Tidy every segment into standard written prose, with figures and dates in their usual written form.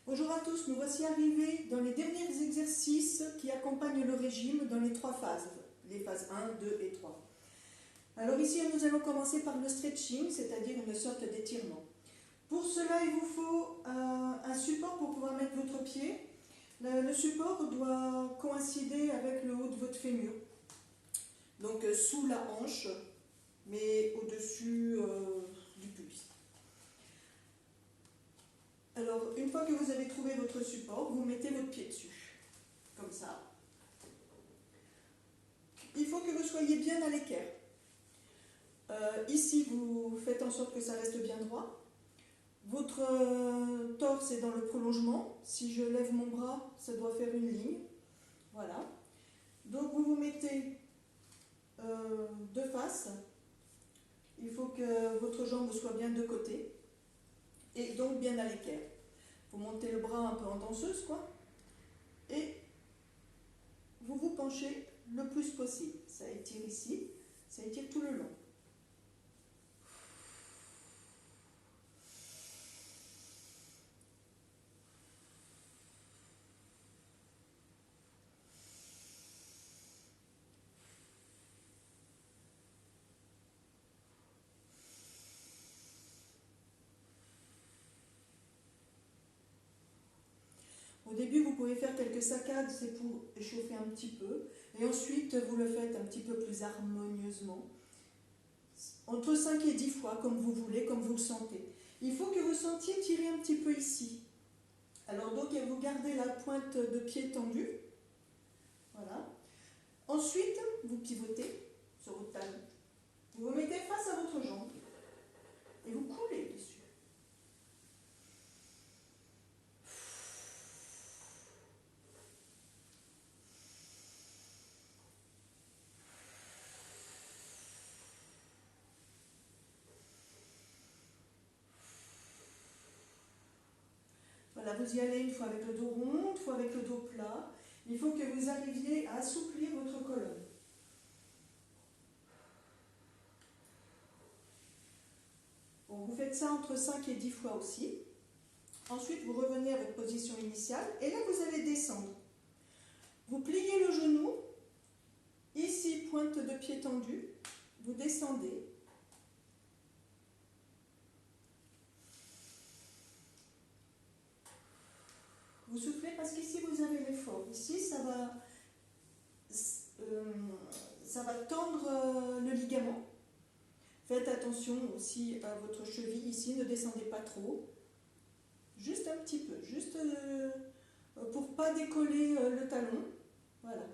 Bonjour à tous, nous voici arrivés dans les derniers exercices qui accompagnent le régime dans les trois phases, les phases 1, 2 et 3. Alors ici, nous allons commencer par le stretching, c'est-à-dire une sorte d'étirement. Pour cela, il vous faut un support pour pouvoir mettre votre pied. Le support doit coïncider avec le haut de votre fémur, donc sous la hanche, mais au-dessus du pubis. Alors, une fois que vous avez trouvé votre support, vous mettez votre pied dessus, comme ça. Il faut que vous soyez bien à l'équerre. Ici, vous faites en sorte que ça reste bien droit. Votre torse est dans le prolongement. Si je lève mon bras, ça doit faire une ligne. Voilà. Donc, vous vous mettez de face. Il faut que votre jambe soit bien de côté. Et donc bien à l'équerre. Vous montez le bras un peu en danseuse, quoi. Et vous vous penchez le plus possible. Ça étire ici, ça étire tout le long. Au début, vous pouvez faire quelques saccades, c'est pour échauffer un petit peu. Et ensuite, vous le faites un petit peu plus harmonieusement. Entre 5 et 10 fois, comme vous voulez, comme vous le sentez. Il faut que vous sentiez tirer un petit peu ici. Alors donc, vous gardez la pointe de pied tendue. Voilà. Ensuite, vous pivotez sur votre talon. Vous vous mettez face à votre jambe. Et vous coulez dessus. Voilà, vous y allez une fois avec le dos rond, une fois avec le dos plat. Il faut que vous arriviez à assouplir votre colonne. Bon, vous faites ça entre 5 et 10 fois aussi. Ensuite, vous revenez à votre position initiale et là, vous allez descendre. Vous pliez le genou. Ici, pointe de pied tendue. Vous descendez. Vous soufflez parce qu'ici, vous avez l'effort. Ici, ça va tendre le ligament. Faites attention aussi à votre cheville ici, ne descendez pas trop. Juste un petit peu, juste pour ne pas décoller le talon. Voilà.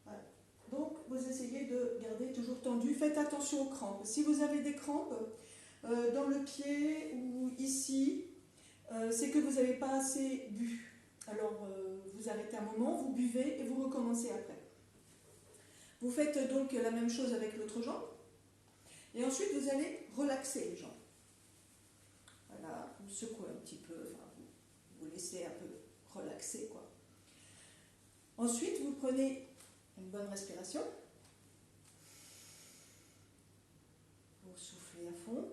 Voilà. Donc, vous essayez de garder toujours tendu. Faites attention aux crampes. Si vous avez des crampes dans le pied ou ici, c'est que vous n'avez pas assez bu. Alors, vous arrêtez un moment, vous buvez et vous recommencez après. Vous faites donc la même chose avec l'autre jambe. Et ensuite, vous allez relaxer les jambes. Voilà, vous secouez un petit peu, enfin, vous laissez un peu relaxer, quoi. Ensuite, vous prenez une bonne respiration. Vous soufflez à fond.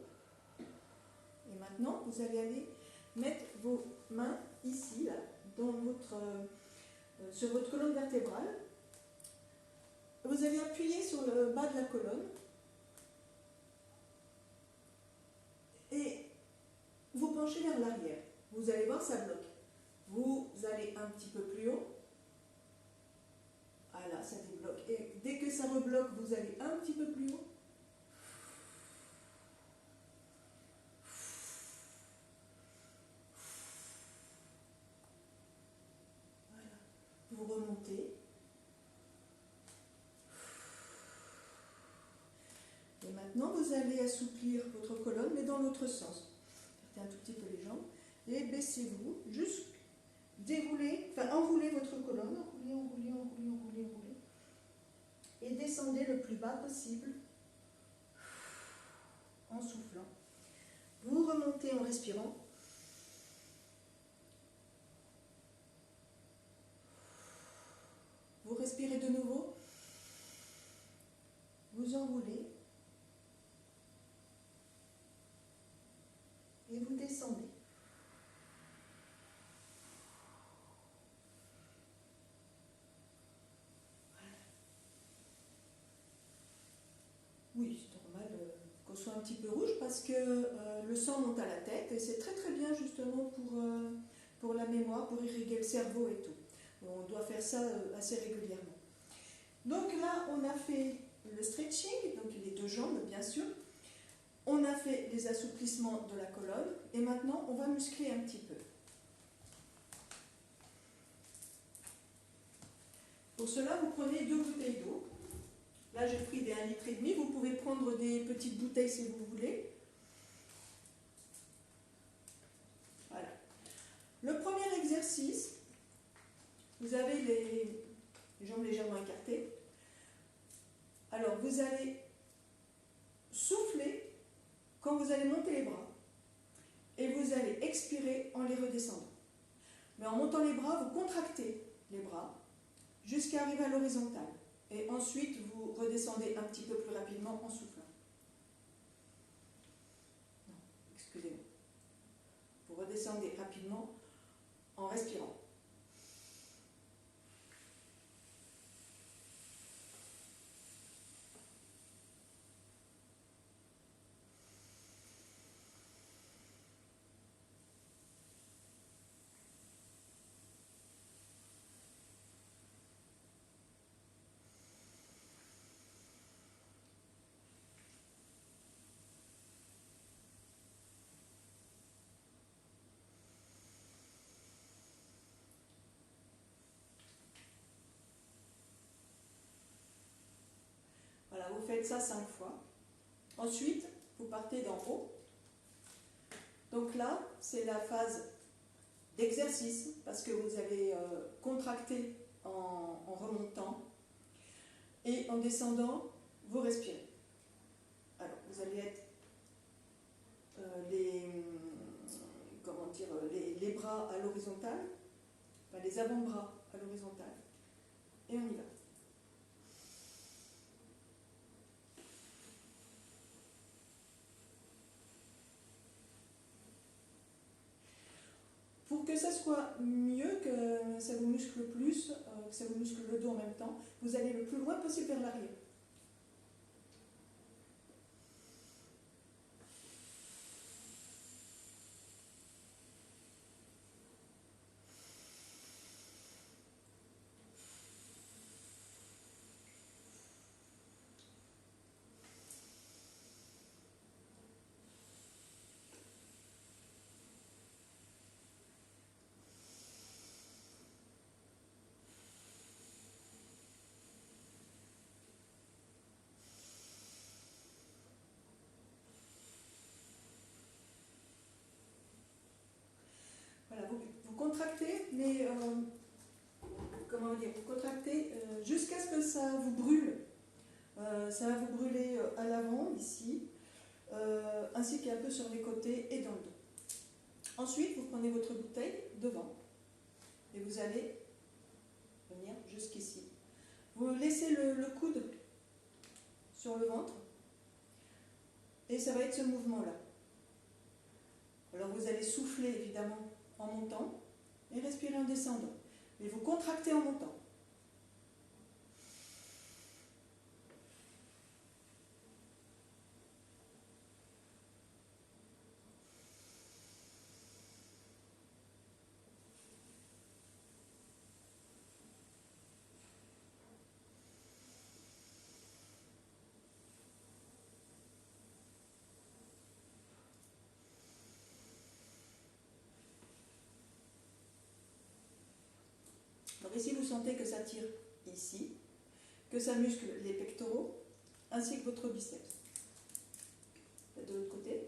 Et maintenant, vous allez aller mettre vos mains ici, là, sur votre colonne vertébrale. Vous allez appuyer sur le bas de la colonne. Et vous penchez vers l'arrière. Vous allez voir, ça bloque. Vous allez un petit peu plus haut. Voilà, ça débloque. Et dès que ça rebloque, vous allez un petit peu plus haut. Voilà. Vous remontez. Et maintenant, vous allez assouplir votre colonne, mais dans l'autre sens. Faites un tout petit peu les jambes. Et baissez-vous, juste enroulez votre colonne. Enroulez. Et descendez le plus bas possible en soufflant. Vous remontez en respirant. Vous respirez de nouveau. vous enroulez et vous descendez. Oui, c'est normal qu'on soit un petit peu rouge parce que le sang monte à la tête et c'est très très bien justement pour la mémoire, pour irriguer le cerveau et tout. On doit faire ça assez régulièrement. Donc là, on a fait le stretching, donc les deux jambes bien sûr. On a fait les assouplissements de la colonne et maintenant on va muscler un petit peu. Pour cela, vous prenez 2 bouteilles d'eau. Là, j'ai pris des 1,5 litre. Vous pouvez prendre des petites bouteilles si vous voulez. Voilà. Le premier exercice, vous avez les jambes légèrement écartées. Alors, vous allez souffler quand vous allez monter les bras. Et vous allez expirer en les redescendant. Mais en montant les bras, vous contractez les bras jusqu'à arriver à l'horizontale. Et ensuite, vous redescendez un petit peu plus rapidement en soufflant. Non, excusez-moi. Vous redescendez rapidement en respirant. Voilà, vous faites ça 5 fois. Ensuite, vous partez d'en haut. Donc là, c'est la phase d'exercice, parce que vous allez contracter en remontant. Et en descendant, vous respirez. Alors, vous allez être les bras à l'horizontale, enfin, les avant-bras à l'horizontale. Et on y va. Pour que ça soit mieux, que ça vous muscle plus, que ça vous muscle le dos en même temps, vous allez le plus loin possible vers l'arrière. Voilà, vous contractez, mais comment dire, vous contractez jusqu'à ce que ça vous brûle. Ça va vous brûler à l'avant, ici, ainsi qu'un peu sur les côtés et dans le dos. Ensuite, vous prenez votre bouteille devant et vous allez venir jusqu'ici. Vous laissez le coude sur le ventre et ça va être ce mouvement-là. Alors vous allez souffler évidemment en montant et respirer en descendant. Mais vous contractez en montant. Donc ici, vous sentez que ça tire ici, que ça muscle les pectoraux, ainsi que votre biceps. De l'autre côté.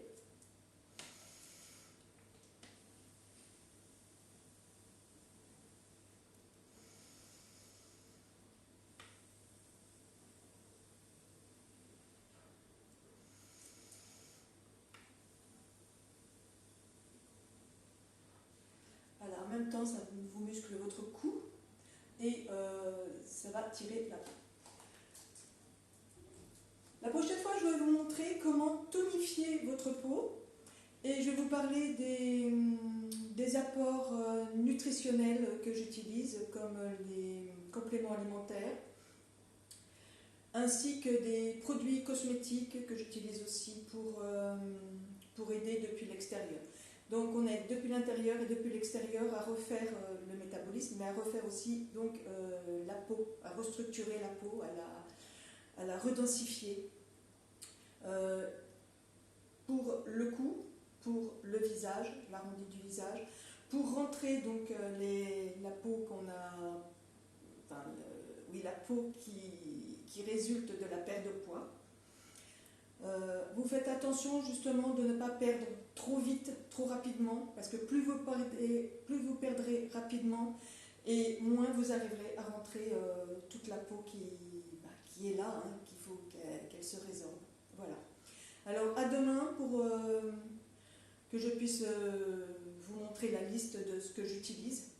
Voilà, en même temps, ça vous muscle votre cou et ça va tirer là-bas. montrer comment tonifier votre peau et je vais vous parler des apports nutritionnels que j'utilise comme les compléments alimentaires ainsi que des produits cosmétiques que j'utilise aussi pour aider depuis l'extérieur. Donc on aide depuis l'intérieur et depuis l'extérieur à refaire le métabolisme, mais à refaire aussi donc, la peau, à restructurer la peau, à la redensifier. Pour le cou, pour le visage, l'arrondi du visage, pour rentrer donc la peau qu'on a, enfin, la peau qui résulte de la perte de poids. Vous faites attention justement de ne pas perdre trop vite, trop rapidement, parce que plus vous perdrez rapidement, et moins vous arriverez à rentrer toute la peau qui est là, hein, qu'il faut qu'elle se résorbe. Voilà. Alors à demain pour que je puisse vous montrer la liste de ce que j'utilise.